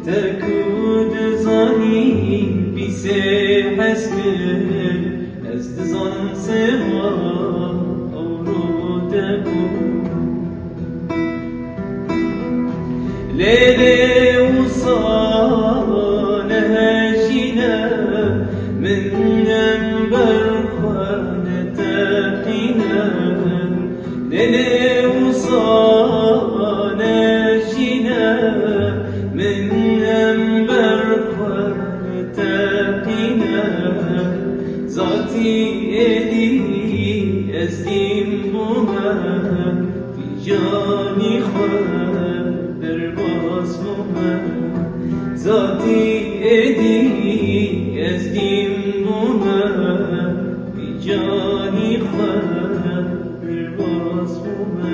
تكود زاني بسي حسن از دزان سوا أورودكو ليلي وصال هاجنا من ينبر خانتقنا ليلي وصال هاجنا من ينبر خانتقنا ذاتي إلي أزدين بها في جاني خبر باسمها ذاتي إلي أزدين بها في جاني خبر باسمها